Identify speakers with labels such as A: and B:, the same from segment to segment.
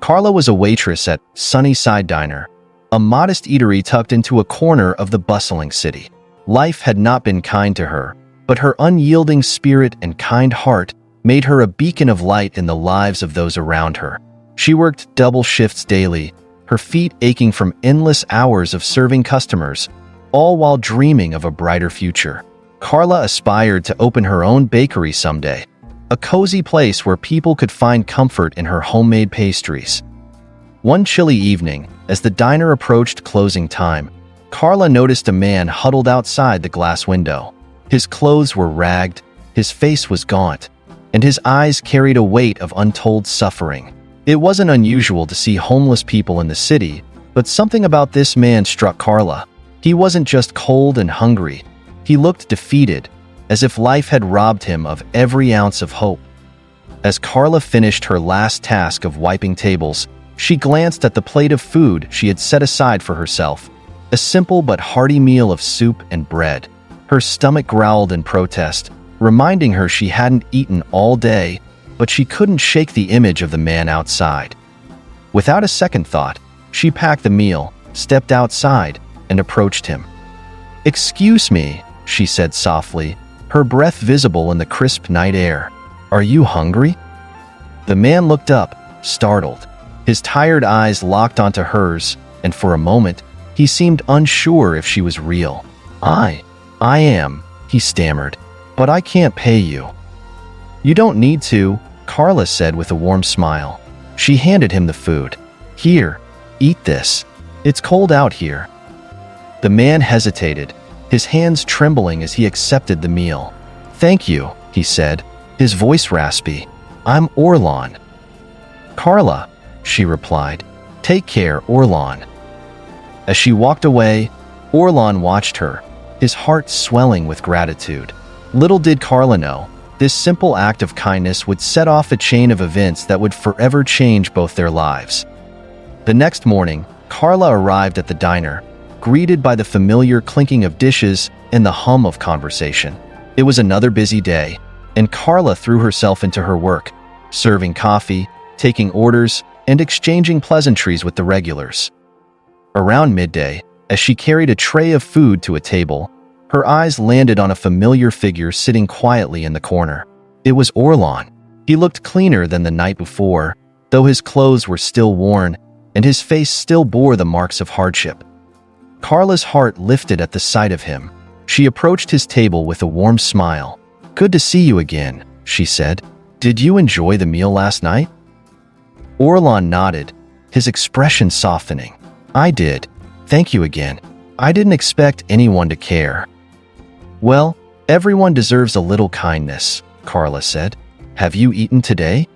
A: Karla was a waitress at Sunnyside Diner, a modest eatery tucked into a corner of the bustling city. Life had not been kind to her, but her unyielding spirit and kind heart made her a beacon of light in the lives of those around her. She worked double shifts daily, her feet aching from endless hours of serving customers, all while dreaming of a brighter future. Karla aspired to open her own bakery someday, a cozy place where people could find comfort in her homemade pastries. One chilly evening, as the diner approached closing time, Karla noticed a man huddled outside the glass window. His clothes were ragged, his face was gaunt, and his eyes carried a weight of untold suffering. It wasn't unusual to see homeless people in the city, but something about this man struck Karla. He wasn't just cold and hungry. He looked defeated, as if life had robbed him of every ounce of hope. As Karla finished her last task of wiping tables, she glanced at the plate of food she had set aside for herself, a simple but hearty meal of soup and bread. Her stomach growled in protest, reminding her she hadn't eaten all day, but she couldn't shake the image of the man outside. Without a second thought, she packed the meal, stepped outside, and approached him. "Excuse me," she said softly, her breath visible in the crisp night air. "Are you hungry?" The man looked up, startled. His tired eyes locked onto hers, and for a moment, he seemed unsure if she was real. I am," he stammered, "but I can't pay you." "You don't need to," Karla said with a warm smile. She handed him the food. "Here, eat this. It's cold out here." The man hesitated, his hands trembling as he accepted the meal. "Thank you," he said, his voice raspy. "I'm Orlan." "Karla," she replied. "Take care, Orlan." As she walked away, Orlan watched her, his heart swelling with gratitude. Little did Karla know, this simple act of kindness would set off a chain of events that would forever change both their lives. The next morning, Karla arrived at the diner, greeted by the familiar clinking of dishes and the hum of conversation. It was another busy day, and Karla threw herself into her work, serving coffee, taking orders, and exchanging pleasantries with the regulars. Around midday, as she carried a tray of food to a table, her eyes landed on a familiar figure sitting quietly in the corner. It was Orlan. He looked cleaner than the night before, though his clothes were still worn, and his face still bore the marks of hardship. Karla's heart lifted at the sight of him. She approached his table with a warm smile. "Good to see you again," she said. "Did you enjoy the meal last night?" Orlan nodded, his expression softening. "I did. Thank you again. I didn't expect anyone to care." "Well, everyone deserves a little kindness," Karla said. "Have you eaten today?"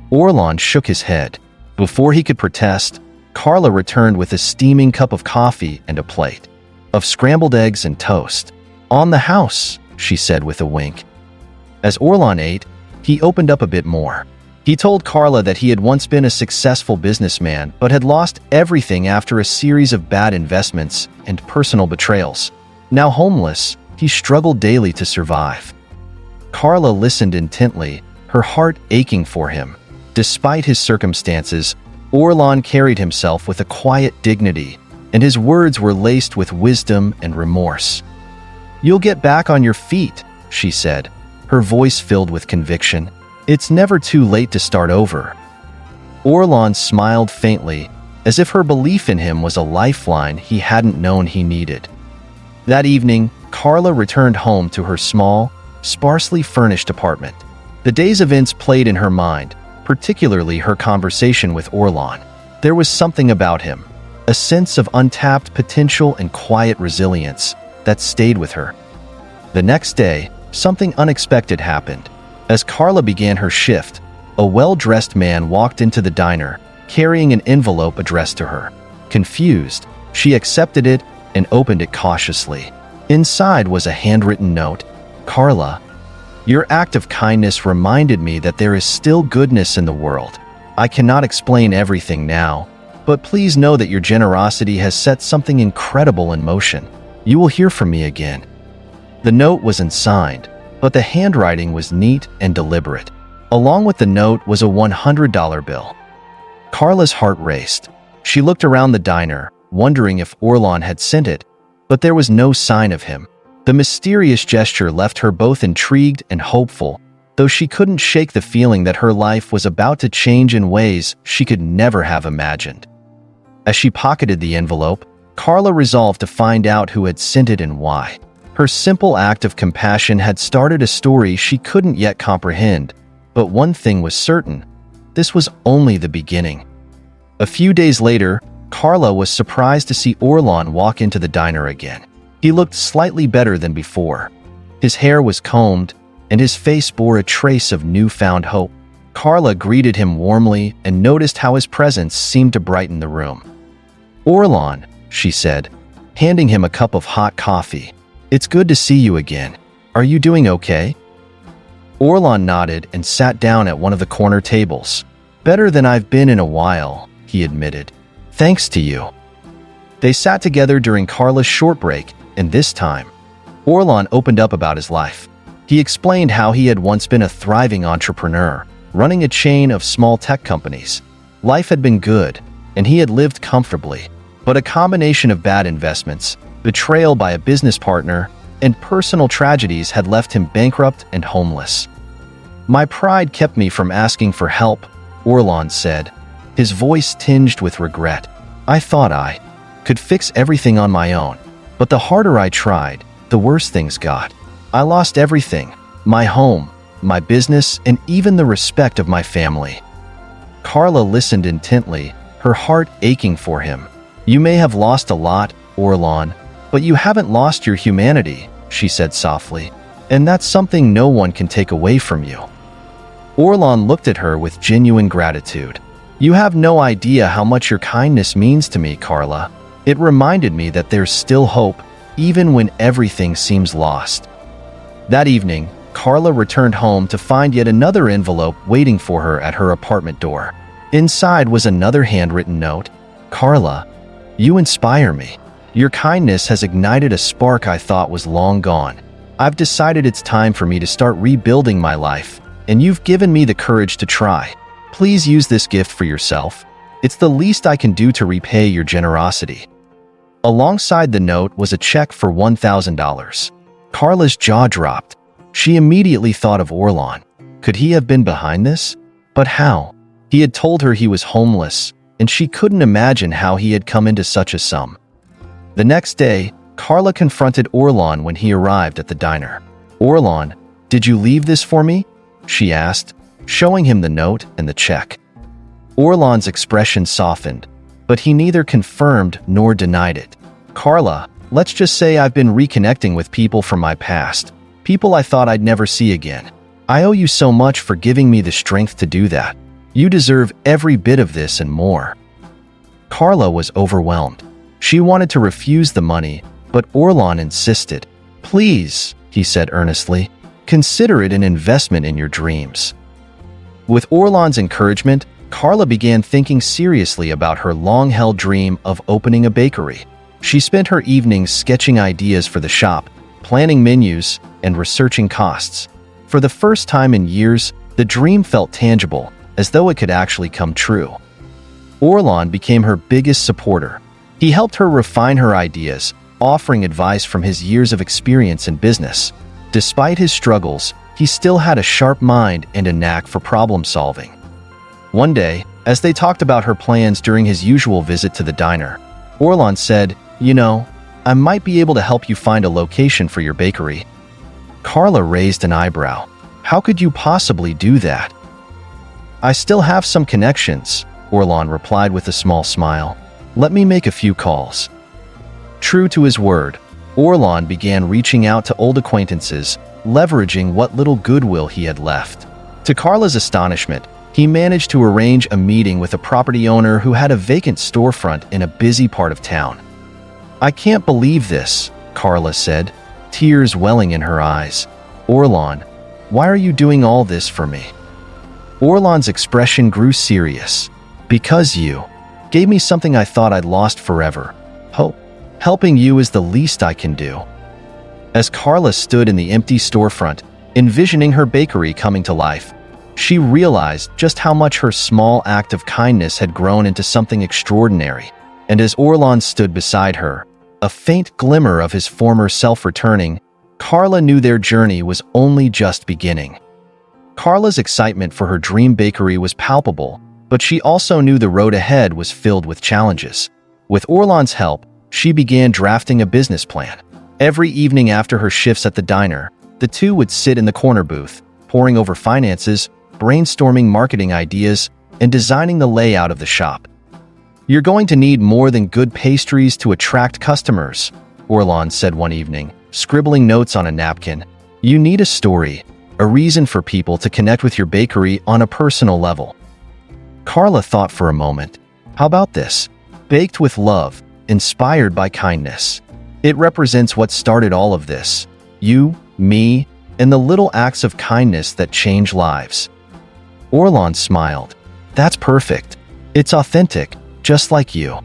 A: Orlan shook his head. Before he could protest, Karla returned with a steaming cup of coffee and a plate of scrambled eggs and toast. "On the house," she said with a wink. As Orlan ate, he opened up a bit more. He told Karla that he had once been a successful businessman but had lost everything after a series of bad investments and personal betrayals. Now homeless, he struggled daily to survive. Karla listened intently, her heart aching for him. Despite his circumstances, Orlan carried himself with a quiet dignity, and his words were laced with wisdom and remorse. "You'll get back on your feet," she said, her voice filled with conviction. "It's never too late to start over." Orlan smiled faintly, as if her belief in him was a lifeline he hadn't known he needed. That evening, Karla returned home to her small, sparsely furnished apartment. The day's events played in her mind, particularly her conversation with Orlan. There was something about him, a sense of untapped potential and quiet resilience, that stayed with her. The next day, something unexpected happened. As Karla began her shift, a well-dressed man walked into the diner, carrying an envelope addressed to her. Confused, she accepted it and opened it cautiously. Inside was a handwritten note. "Karla, your act of kindness reminded me that there is still goodness in the world. I cannot explain everything now, but please know that your generosity has set something incredible in motion. You will hear from me again." The note wasn't signed, but the handwriting was neat and deliberate. Along with the note was a $100 bill. Karla's heart raced. She looked around the diner, wondering if Orlan had sent it, but there was no sign of him. The mysterious gesture left her both intrigued and hopeful, though she couldn't shake the feeling that her life was about to change in ways she could never have imagined. As she pocketed the envelope, Karla resolved to find out who had sent it and why. Her simple act of compassion had started a story she couldn't yet comprehend, but one thing was certain: this was only the beginning. A few days later, Karla was surprised to see Orlan walk into the diner again. He looked slightly better than before. His hair was combed, and his face bore a trace of newfound hope. Karla greeted him warmly and noticed how his presence seemed to brighten the room. "Orlan," she said, handing him a cup of hot coffee. "It's good to see you again. Are you doing okay?" Orlan nodded and sat down at one of the corner tables. "Better than I've been in a while," he admitted. "Thanks to you." They sat together during Karla's short break, and this time, Orlan opened up about his life. He explained how he had once been a thriving entrepreneur, running a chain of small tech companies. Life had been good, and he had lived comfortably, but a combination of bad investments, betrayal by a business partner, and personal tragedies had left him bankrupt and homeless. "My pride kept me from asking for help," Orlan said, his voice tinged with regret. "I thought I could fix everything on my own, but the harder I tried, the worse things got. I lost everything: my home, my business, and even the respect of my family." Karla listened intently, her heart aching for him. "You may have lost a lot, Orlan, but you haven't lost your humanity," she said softly, "and that's something no one can take away from you." Orlan looked at her with genuine gratitude. "You have no idea how much your kindness means to me, Karla. It reminded me that there's still hope, even when everything seems lost." That evening, Karla returned home to find yet another envelope waiting for her at her apartment door. Inside was another handwritten note. "Karla, you inspire me. Your kindness has ignited a spark I thought was long gone. I've decided it's time for me to start rebuilding my life, and you've given me the courage to try. Please use this gift for yourself. It's the least I can do to repay your generosity." Alongside the note was a check for $1,000. Karla's jaw dropped. She immediately thought of Orlan. Could he have been behind this? But how? He had told her he was homeless, and she couldn't imagine how he had come into such a sum. The next day, Karla confronted Orlan when he arrived at the diner. "Orlan, did you leave this for me?" she asked, showing him the note and the check. Orlan's expression softened, but he neither confirmed nor denied it. "Karla, let's just say I've been reconnecting with people from my past, people I thought I'd never see again. I owe you so much for giving me the strength to do that. You deserve every bit of this and more." Karla was overwhelmed. She wanted to refuse the money, but Orlan insisted. "Please," he said earnestly, "consider it an investment in your dreams." With Orlan's encouragement, Karla began thinking seriously about her long-held dream of opening a bakery. She spent her evenings sketching ideas for the shop, planning menus, and researching costs. For the first time in years, the dream felt tangible, as though it could actually come true. Orlan became her biggest supporter. He helped her refine her ideas, offering advice from his years of experience in business. Despite his struggles, he still had a sharp mind and a knack for problem-solving. One day, as they talked about her plans during his usual visit to the diner, Orlan said, "You know, I might be able to help you find a location for your bakery." Karla raised an eyebrow. "How could you possibly do that?" "I still have some connections," Orlan replied with a small smile. "Let me make a few calls." True to his word, Orlan began reaching out to old acquaintances, leveraging what little goodwill he had left. To Karla's astonishment, he managed to arrange a meeting with a property owner who had a vacant storefront in a busy part of town. "I can't believe this," Karla said, tears welling in her eyes. "Orlan, why are you doing all this for me?" Orlan's expression grew serious. "Because you gave me something I thought I'd lost forever. Hope. Helping you is the least I can do." As Karla stood in the empty storefront, envisioning her bakery coming to life, She realized just how much her small act of kindness had grown into something extraordinary. And as Orlan stood beside her, a faint glimmer of his former self returning, Karla knew their journey was only just beginning. Karla's excitement for her dream bakery was palpable, but she also knew the road ahead was filled with challenges. With Orlan's help, she began drafting a business plan. Every evening after her shifts at the diner, the two would sit in the corner booth, poring over finances, brainstorming marketing ideas, and designing the layout of the shop. "You're going to need more than good pastries to attract customers," Orlan said one evening, scribbling notes on a napkin. "You need a story, a reason for people to connect with your bakery on a personal level." Karla thought for a moment. How about this? Baked with love, inspired by kindness. It represents what started all of this. You, me, and the little acts of kindness that change lives. Orlan smiled. "That's perfect. It's authentic, just like you."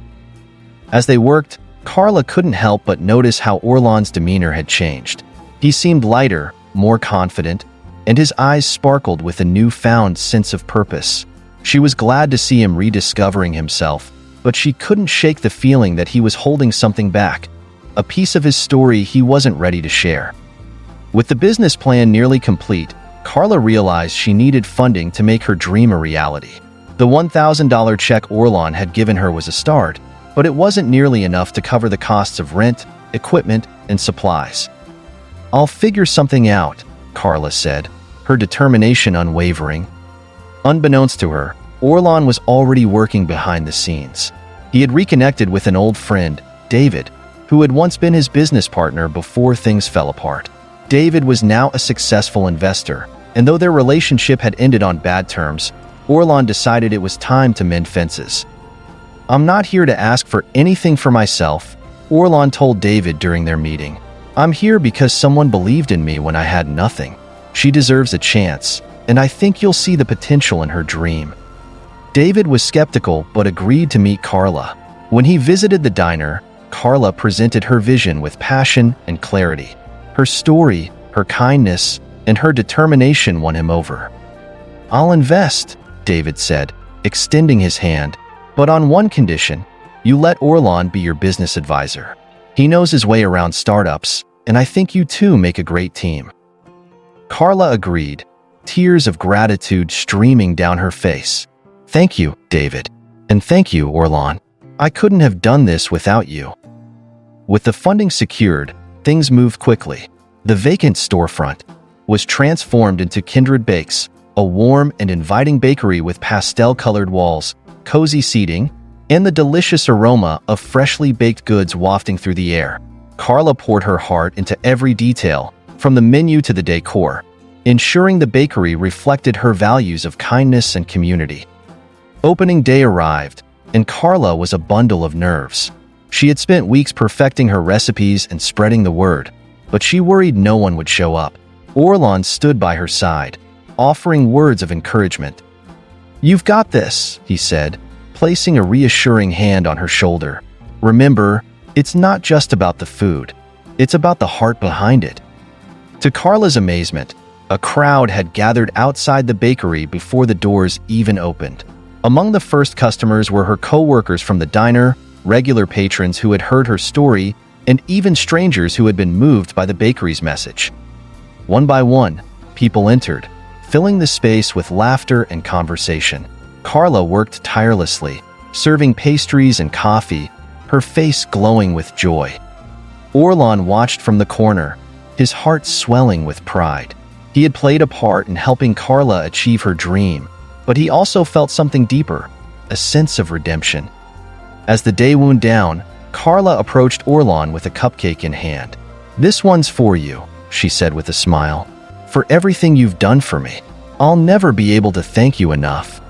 A: As they worked, Karla couldn't help but notice how Orlan's demeanor had changed. He seemed lighter, more confident, and his eyes sparkled with a newfound sense of purpose. She was glad to see him rediscovering himself, but she couldn't shake the feeling that he was holding something back, a piece of his story he wasn't ready to share. With the business plan nearly complete, Karla realized she needed funding to make her dream a reality. The $1,000 check Orlan had given her was a start, but it wasn't nearly enough to cover the costs of rent, equipment, and supplies. "I'll figure something out," Karla said, her determination unwavering. Unbeknownst to her, Orlan was already working behind the scenes. He had reconnected with an old friend, David, who had once been his business partner before things fell apart. David was now a successful investor, and though their relationship had ended on bad terms, Orlan decided it was time to mend fences. "I'm not here to ask for anything for myself," Orlan told David during their meeting. "I'm here because someone believed in me when I had nothing. She deserves a chance, and I think you'll see the potential in her dream." David was skeptical but agreed to meet Karla. When he visited the diner, Karla presented her vision with passion and clarity. Her story, her kindness, and her determination won him over. "I'll invest," David said, extending his hand, "but on one condition: you let Orlan be your business advisor. He knows his way around startups, and I think you two make a great team." Karla agreed, tears of gratitude streaming down her face. "Thank you, David. And thank you, Orlan. I couldn't have done this without you." With the funding secured, things moved quickly. The vacant storefront was transformed into Kindred Bakes, a warm and inviting bakery with pastel-colored walls, cozy seating, and the delicious aroma of freshly baked goods wafting through the air. Karla poured her heart into every detail, from the menu to the decor, ensuring the bakery reflected her values of kindness and community. Opening day arrived, and Karla was a bundle of nerves. She had spent weeks perfecting her recipes and spreading the word, but she worried no one would show up. Orlan stood by her side, offering words of encouragement. "You've got this," he said, placing a reassuring hand on her shoulder. "Remember, it's not just about the food. It's about the heart behind it." To Karla's amazement, a crowd had gathered outside the bakery before the doors even opened. Among the first customers were her co-workers from the diner, regular patrons who had heard her story, and even strangers who had been moved by the bakery's message. One by one, people entered, filling the space with laughter and conversation. Karla worked tirelessly, serving pastries and coffee, her face glowing with joy. Orlan watched from the corner, his heart swelling with pride. He had played a part in helping Karla achieve her dream, but he also felt something deeper, a sense of redemption. As the day wound down, Karla approached Orlan with a cupcake in hand. "This one's for you," she said with a smile. "For everything you've done for me. I'll never be able to thank you enough."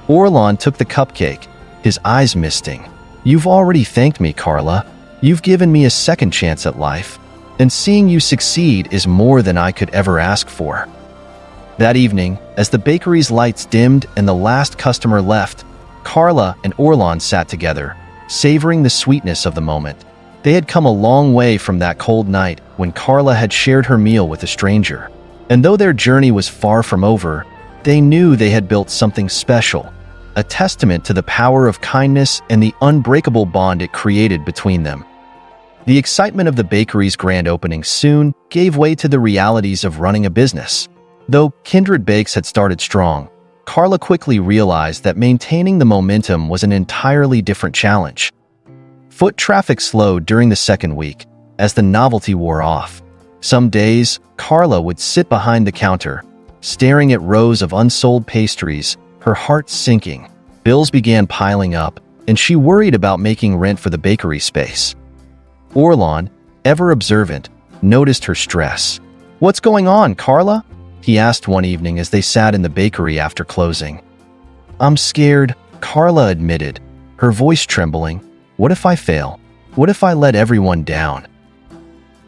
A: Orlan took the cupcake, his eyes misting. "You've already thanked me, Karla. You've given me a second chance at life, and seeing you succeed is more than I could ever ask for." That evening, as the bakery's lights dimmed and the last customer left, Karla and Orlan sat together, savoring the sweetness of the moment. They had come a long way from that cold night when Karla had shared her meal with a stranger. And though their journey was far from over, They knew they had built something special, a testament to the power of kindness and the unbreakable bond it created between them. The excitement of the bakery's grand opening soon gave way to the realities of running a business. Though Kindred Bakes had started strong, Karla quickly realized that maintaining the momentum was an entirely different challenge. Foot traffic slowed during the second week as the novelty wore off. Some days, Karla would sit behind the counter, staring at rows of unsold pastries, her heart sinking. Bills began piling up, and she worried about making rent for the bakery space. Orlan, ever observant, noticed her stress. "What's going on, Karla?" he asked one evening as they sat in the bakery after closing. "I'm scared," Karla admitted, her voice trembling. "What if I fail? What if I let everyone down?"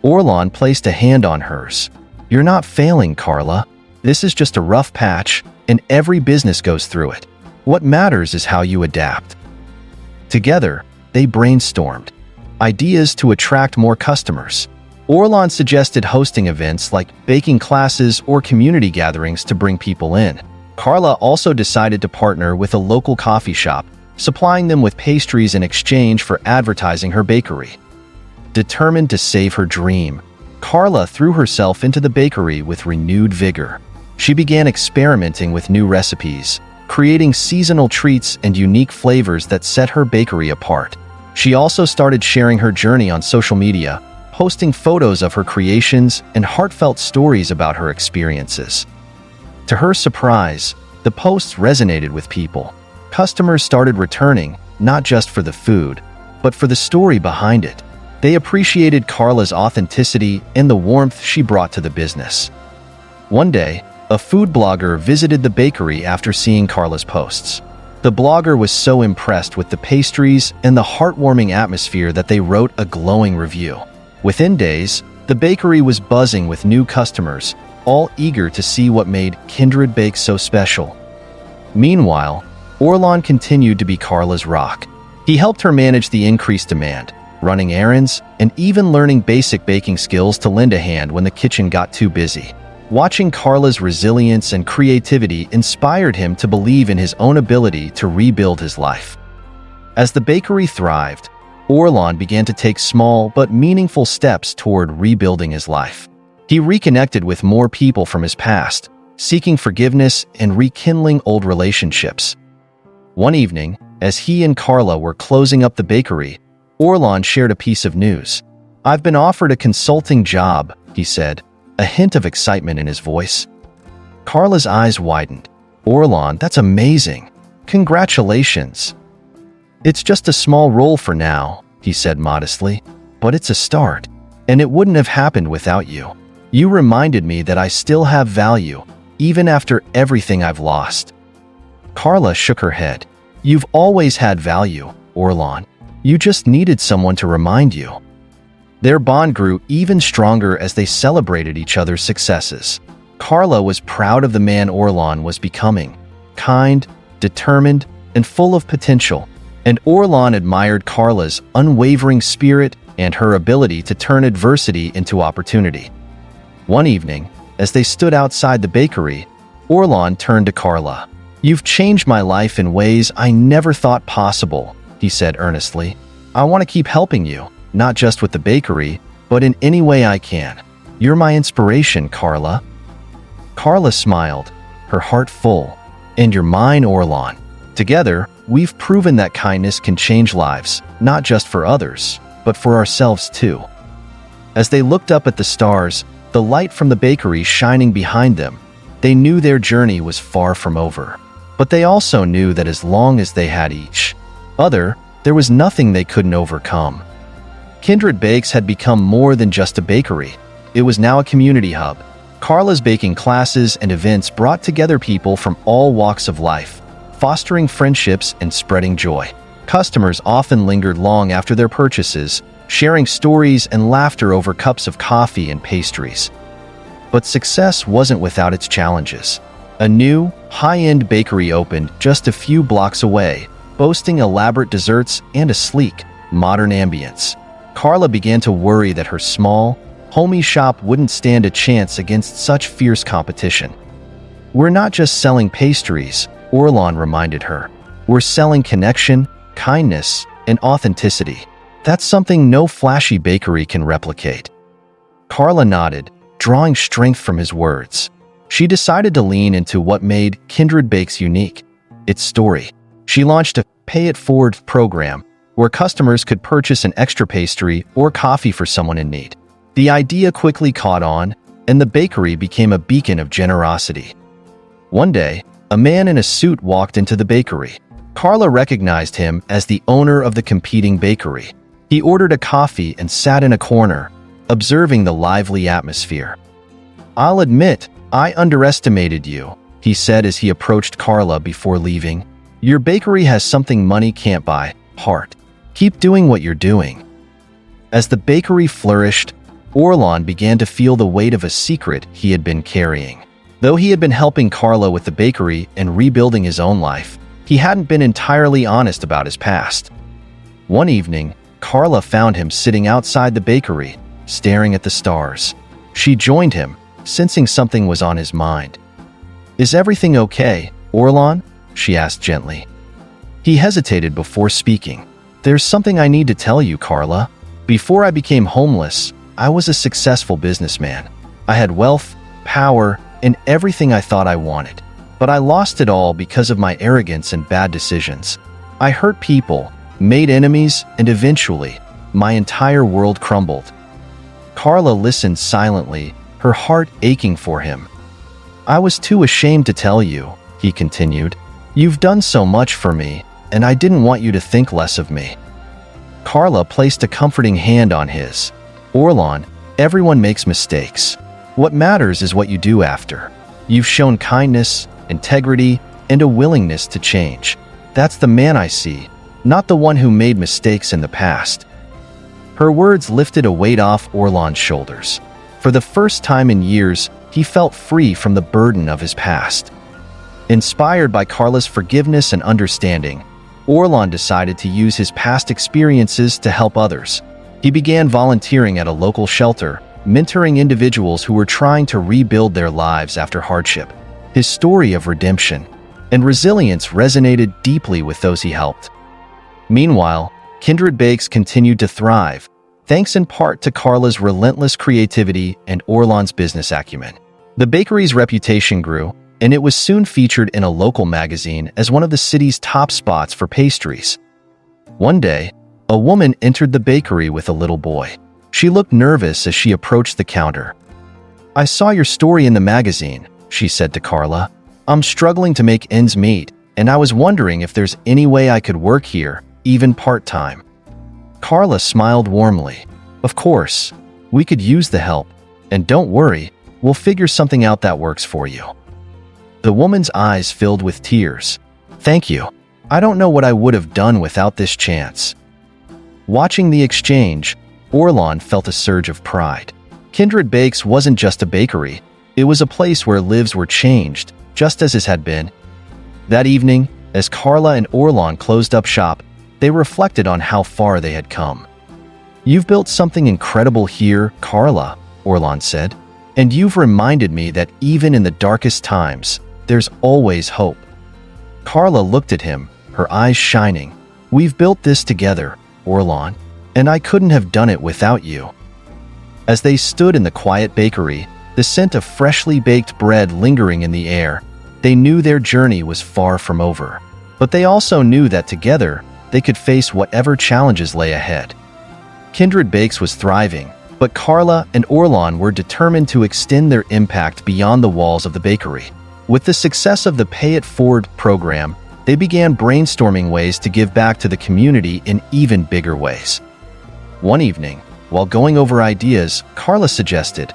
A: Orlan placed a hand on hers. "You're not failing, Karla. This is just a rough patch, and every business goes through it. What matters is how you adapt." Together, they brainstormed ideas to attract more customers. Orlan suggested hosting events like baking classes or community gatherings to bring people in. Karla also decided to partner with a local coffee shop, supplying them with pastries in exchange for advertising her bakery. Determined to save her dream, Karla threw herself into the bakery with renewed vigor. She began experimenting with new recipes, creating seasonal treats and unique flavors that set her bakery apart. She also started sharing her journey on social media, posting photos of her creations and heartfelt stories about her experiences. To her surprise, the posts resonated with people. Customers started returning, not just for the food, but for the story behind it. They appreciated Karla's authenticity and the warmth she brought to the business. One day, a food blogger visited the bakery after seeing Karla's posts. The blogger was so impressed with the pastries and the heartwarming atmosphere that they wrote a glowing review. Within days, the bakery was buzzing with new customers, all eager to see what made Kindred Bakes so special. Meanwhile, Orlan continued to be Karla's rock. He helped her manage the increased demand, running errands, and even learning basic baking skills to lend a hand when the kitchen got too busy. Watching Karla's resilience and creativity inspired him to believe in his own ability to rebuild his life. As the bakery thrived, Orlan began to take small but meaningful steps toward rebuilding his life. He reconnected with more people from his past, seeking forgiveness and rekindling old relationships. One evening, as he and Karla were closing up the bakery, Orlan shared a piece of news. "I've been offered a consulting job," he said, a hint of excitement in his voice. Karla's eyes widened. "Orlan, that's amazing. Congratulations." "It's just a small role for now," he said modestly, "but it's a start, and it wouldn't have happened without you. You reminded me that I still have value, even after everything I've lost." Karla shook her head. "You've always had value, Orlan. You just needed someone to remind you." Their bond grew even stronger as they celebrated each other's successes. Karla was proud of the man Orlan was becoming, kind, determined, and full of potential, and Orlan admired Karla's unwavering spirit and her ability to turn adversity into opportunity. One evening, as they stood outside the bakery, Orlan turned to Karla. "You've changed my life in ways I never thought possible," he said earnestly. "I want to keep helping you, not just with the bakery, but in any way I can. You're my inspiration, Karla." Karla smiled, her heart full. "And you're mine, Orlan. Together, we've proven that kindness can change lives, not just for others, but for ourselves too." As they looked up at the stars, the light from the bakery shining behind them, they knew their journey was far from over. But they also knew that as long as they had each other, there was nothing they couldn't overcome. Kindred Bakes had become more than just a bakery. It was now a community hub. Karla's baking classes and events brought together people from all walks of life, fostering friendships and spreading joy. Customers often lingered long after their purchases, sharing stories and laughter over cups of coffee and pastries. But success wasn't without its challenges. A new, high-end bakery opened just a few blocks away, boasting elaborate desserts and a sleek, modern ambience. Karla began to worry that her small, homey shop wouldn't stand a chance against such fierce competition. "We're not just selling pastries," Orlan reminded her. "We're selling connection, kindness, and authenticity. That's something no flashy bakery can replicate." Karla nodded, drawing strength from his words. She decided to lean into what made Kindred Bakes unique: its story. She launched a Pay It Forward program where customers could purchase an extra pastry or coffee for someone in need. The idea quickly caught on, and the bakery became a beacon of generosity. One day, a man in a suit walked into the bakery. Karla recognized him as the owner of the competing bakery. He ordered a coffee and sat in a corner, observing the lively atmosphere. "I'll admit, I underestimated you," he said as he approached Karla before leaving. "Your bakery has something money can't buy, heart. Keep doing what you're doing." As the bakery flourished, Orlan began to feel the weight of a secret he had been carrying. Though he had been helping Karla with the bakery and rebuilding his own life, he hadn't been entirely honest about his past. One evening, Karla found him sitting outside the bakery, staring at the stars. She joined him, sensing something was on his mind. "Is everything okay, Orlan?" she asked gently. He hesitated before speaking. "There's something I need to tell you, Karla. Before I became homeless, I was a successful businessman. I had wealth, power, and everything I thought I wanted. But I lost it all because of my arrogance and bad decisions. I hurt people, made enemies, and eventually, my entire world crumbled." Karla listened silently, her heart aching for him. "I was too ashamed to tell you," he continued. "You've done so much for me, and I didn't want you to think less of me." Karla placed a comforting hand on his. "Orlan, everyone makes mistakes. What matters is what you do after. You've shown kindness, integrity, and a willingness to change. That's the man I see, not the one who made mistakes in the past." Her words lifted a weight off Orlan's shoulders. For the first time in years, he felt free from the burden of his past. Inspired by Karla's forgiveness and understanding, Orlan decided to use his past experiences to help others. He began volunteering at a local shelter, mentoring individuals who were trying to rebuild their lives after hardship. His story of redemption and resilience resonated deeply with those he helped. Meanwhile, Kindred Bakes continued to thrive, thanks in part to Karla's relentless creativity and Orlan's business acumen. The bakery's reputation grew, and it was soon featured in a local magazine as one of the city's top spots for pastries. One day, a woman entered the bakery with a little boy. She looked nervous as she approached the counter. "I saw your story in the magazine," she said to Karla. "I'm struggling to make ends meet, and I was wondering if there's any way I could work here, even part-time." Karla smiled warmly. "Of course, we could use the help, and don't worry, we'll figure something out that works for you." The woman's eyes filled with tears. "Thank you. I don't know what I would have done without this chance." Watching the exchange, Orlan felt a surge of pride. Kindred Bakes wasn't just a bakery, it was a place where lives were changed, just as his had been. That evening, as Karla and Orlan closed up shop, they reflected on how far they had come. "You've built something incredible here, Karla," Orlan said, "and you've reminded me that even in the darkest times, there's always hope." Karla looked at him, her eyes shining. "We've built this together, Orlan, and I couldn't have done it without you." As they stood in the quiet bakery, the scent of freshly baked bread lingering in the air, they knew their journey was far from over. But they also knew that together, they could face whatever challenges lay ahead. Kindred Bakes was thriving, but Karla and Orlan were determined to extend their impact beyond the walls of the bakery. With the success of the Pay It Forward program, they began brainstorming ways to give back to the community in even bigger ways. One evening, while going over ideas, Karla suggested,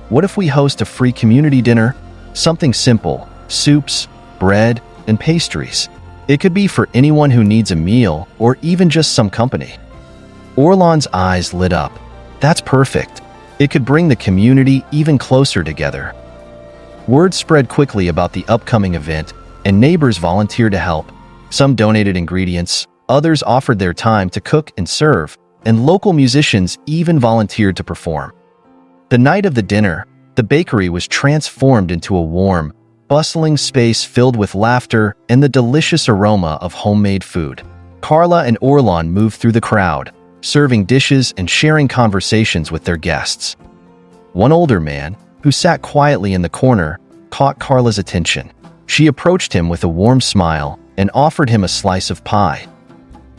A: "What if we host a free community dinner? Something simple, soups, bread, and pastries. It could be for anyone who needs a meal or even just some company." Orlan's eyes lit up. "That's perfect. It could bring the community even closer together." Word spread quickly about the upcoming event, and neighbors volunteered to help. Some donated ingredients, others offered their time to cook and serve, and local musicians even volunteered to perform. The night of the dinner, the bakery was transformed into a warm, bustling space filled with laughter and the delicious aroma of homemade food. Karla and Orlan moved through the crowd, serving dishes and sharing conversations with their guests. One older man, who sat quietly in the corner, caught Karla's attention. She approached him with a warm smile and offered him a slice of pie.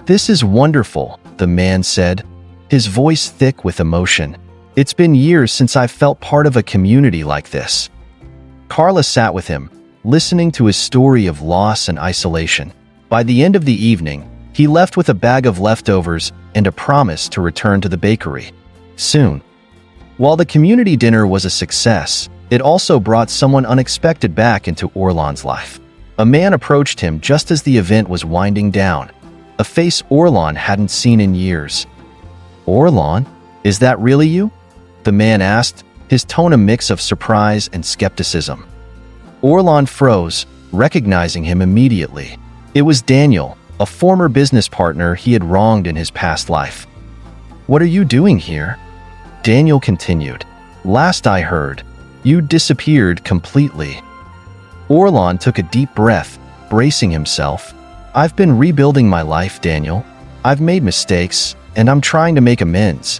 A: "This is wonderful," the man said, his voice thick with emotion. "It's been years since I've felt part of a community like this." Karla sat with him, listening to his story of loss and isolation. By the end of the evening, he left with a bag of leftovers and a promise to return to the bakery soon. While the community dinner was a success, it also brought someone unexpected back into Orlan's life. A man approached him just as the event was winding down, a face Orlan hadn't seen in years. "Orlan, is that really you?" the man asked, his tone a mix of surprise and skepticism. Orlan froze, recognizing him immediately. It was Daniel, a former business partner he had wronged in his past life. "What are you doing here?" Daniel continued. "Last I heard, you disappeared completely." Orlan took a deep breath, bracing himself. "I've been rebuilding my life, Daniel. I've made mistakes, and I'm trying to make amends."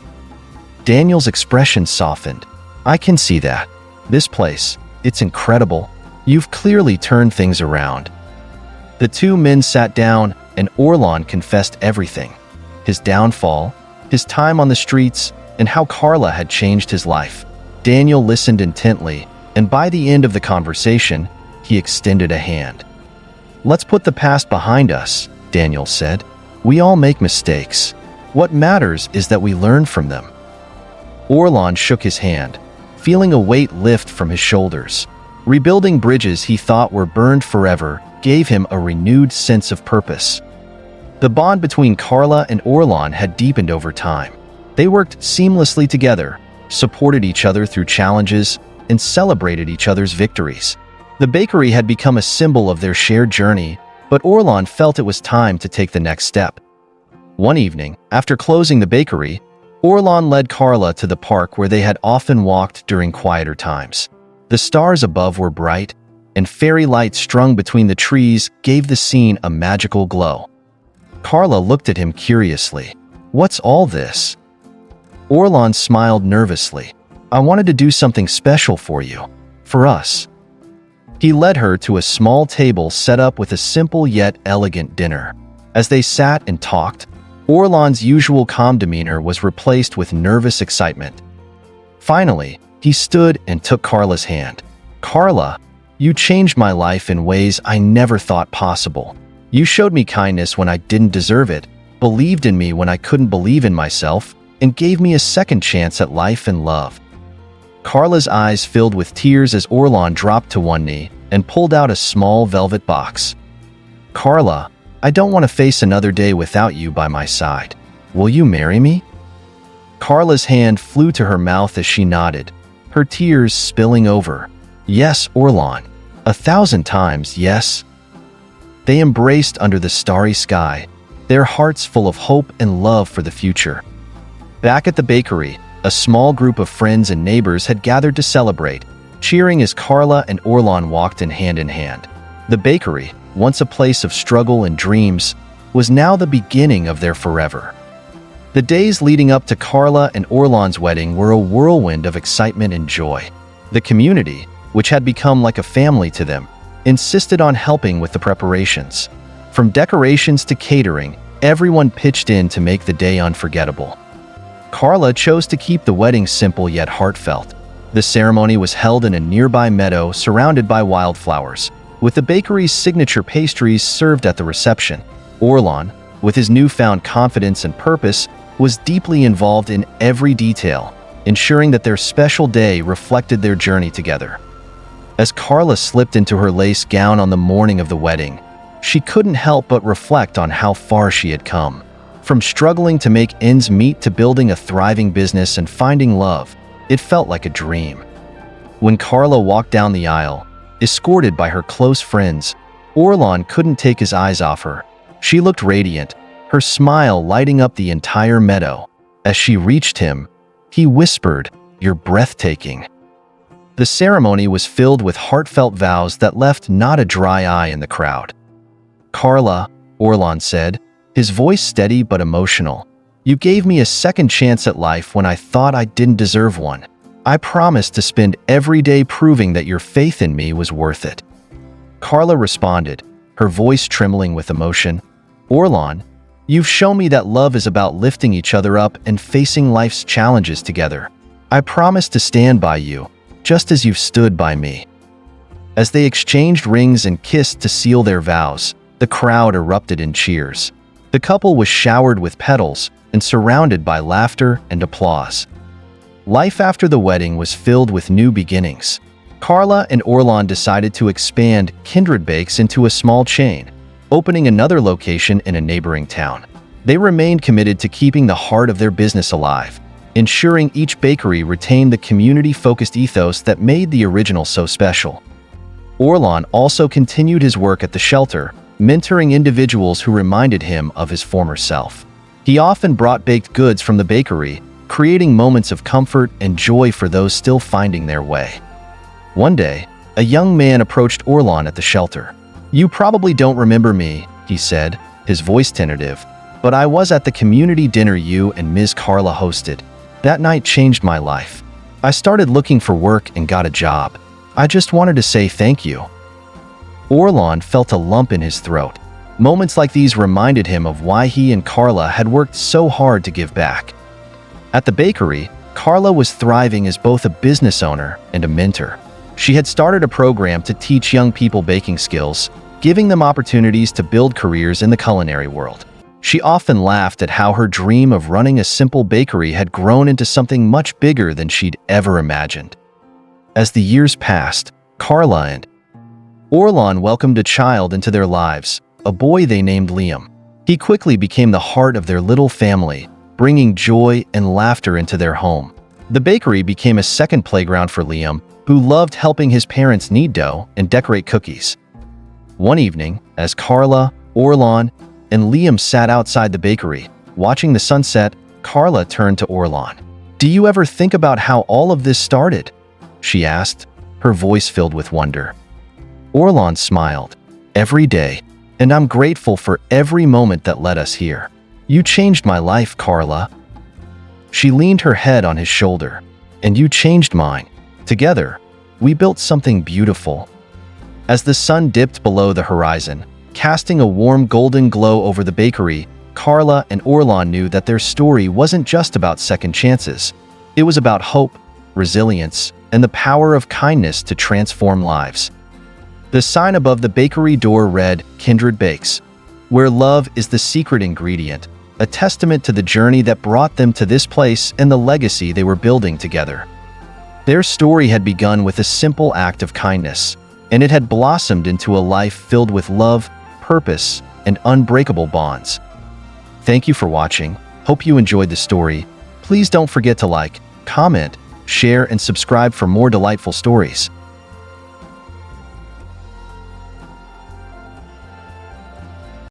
A: Daniel's expression softened. "I can see that. This place, it's incredible. You've clearly turned things around." The two men sat down, and Orlan confessed everything. His downfall, his time on the streets, and how Karla had changed his life. Daniel listened intently, and by the end of the conversation, he extended a hand. "Let's put the past behind us," Daniel said. "We all make mistakes. What matters is that we learn from them." Orlan shook his hand, feeling a weight lift from his shoulders. Rebuilding bridges he thought were burned forever gave him a renewed sense of purpose. The bond between Karla and Orlan had deepened over time. They worked seamlessly together, supported each other through challenges, and celebrated each other's victories. The bakery had become a symbol of their shared journey, but Orlan felt it was time to take the next step. One evening, after closing the bakery, Orlan led Karla to the park where they had often walked during quieter times. The stars above were bright, and fairy lights strung between the trees gave the scene a magical glow. Karla looked at him curiously. "What's all this?" Orlan smiled nervously. "I wanted to do something special for you. For us." He led her to a small table set up with a simple yet elegant dinner. As they sat and talked, Orlan's usual calm demeanor was replaced with nervous excitement. Finally, he stood and took Karla's hand. "Karla, you changed my life in ways I never thought possible. You showed me kindness when I didn't deserve it, believed in me when I couldn't believe in myself, and gave me a second chance at life and love." Karla's eyes filled with tears as Orlan dropped to one knee and pulled out a small velvet box. "Karla, I don't want to face another day without you by my side. Will you marry me?" Karla's hand flew to her mouth as she nodded, her tears spilling over. "Yes, Orlan. 1,000 times yes." They embraced under the starry sky, their hearts full of hope and love for the future. Back at the bakery, a small group of friends and neighbors had gathered to celebrate, cheering as Karla and Orlan walked in hand. The bakery, once a place of struggle and dreams, was now the beginning of their forever. The days leading up to Karla and Orlan's wedding were a whirlwind of excitement and joy. The community, which had become like a family to them, insisted on helping with the preparations. From decorations to catering, everyone pitched in to make the day unforgettable. Karla chose to keep the wedding simple yet heartfelt. The ceremony was held in a nearby meadow surrounded by wildflowers, with the bakery's signature pastries served at the reception. Orlan, with his newfound confidence and purpose, was deeply involved in every detail, ensuring that their special day reflected their journey together. As Karla slipped into her lace gown on the morning of the wedding, she couldn't help but reflect on how far she had come. From struggling to make ends meet to building a thriving business and finding love, it felt like a dream. When Karla walked down the aisle, escorted by her close friends, Orlan couldn't take his eyes off her. She looked radiant, her smile lighting up the entire meadow. As she reached him, he whispered, "You're breathtaking." The ceremony was filled with heartfelt vows that left not a dry eye in the crowd. "Karla," Orlan said, his voice steady but emotional, "you gave me a second chance at life when I thought I didn't deserve one. I promised to spend every day proving that your faith in me was worth it." Karla responded, her voice trembling with emotion, "Orlan, you've shown me that love is about lifting each other up and facing life's challenges together. I promise to stand by you, just as you've stood by me." As they exchanged rings and kissed to seal their vows, the crowd erupted in cheers. The couple was showered with petals and surrounded by laughter and applause. Life after the wedding was filled with new beginnings. Karla and Orlan decided to expand Kindred Bakes into a small chain, opening another location in a neighboring town. They remained committed to keeping the heart of their business alive, ensuring each bakery retained the community-focused ethos that made the original so special. Orlan also continued his work at the shelter, mentoring individuals who reminded him of his former self. He often brought baked goods from the bakery, creating moments of comfort and joy for those still finding their way. One day, a young man approached Orlan at the shelter. "You probably don't remember me," he said, his voice tentative, "but I was at the community dinner you and Ms. Karla hosted. That night changed my life. I started looking for work and got a job. I just wanted to say thank you." Orlan felt a lump in his throat. Moments like these reminded him of why he and Karla had worked so hard to give back. At the bakery, Karla was thriving as both a business owner and a mentor. She had started a program to teach young people baking skills, giving them opportunities to build careers in the culinary world. She often laughed at how her dream of running a simple bakery had grown into something much bigger than she'd ever imagined. As the years passed, Karla and Orlan welcomed a child into their lives, a boy they named Liam. He quickly became the heart of their little family, bringing joy and laughter into their home. The bakery became a second playground for Liam, who loved helping his parents knead dough and decorate cookies. One evening, as Karla, Orlan, and Liam sat outside the bakery, watching the sunset, Karla turned to Orlan. "Do you ever think about how all of this started?" she asked, her voice filled with wonder. Orlan smiled. "Every day, and I'm grateful for every moment that led us here. You changed my life, Karla." She leaned her head on his shoulder. "And you changed mine. Together, we built something beautiful." As the sun dipped below the horizon, casting a warm golden glow over the bakery, Karla and Orlan knew that their story wasn't just about second chances. It was about hope, resilience, and the power of kindness to transform lives. The sign above the bakery door read, "Kindred Bakes," where love is the secret ingredient, a testament to the journey that brought them to this place and the legacy they were building together. Their story had begun with a simple act of kindness, and it had blossomed into a life filled with love, purpose, and unbreakable bonds. Thank you for watching. Hope you enjoyed the story. Please don't forget to like, comment, share, and subscribe for more delightful stories.